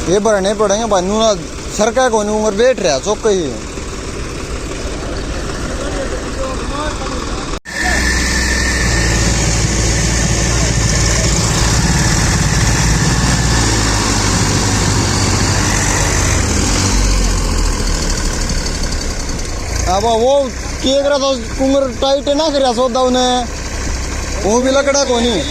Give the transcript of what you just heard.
ये भरने पड़ेंगे भानू ना सरकार को नहीं उम्र बैठ रहा चौक ही अब वो किए करा तो उम्र टाइट ना करा सौदा उन्हें वो भी लकड़ा को नहीं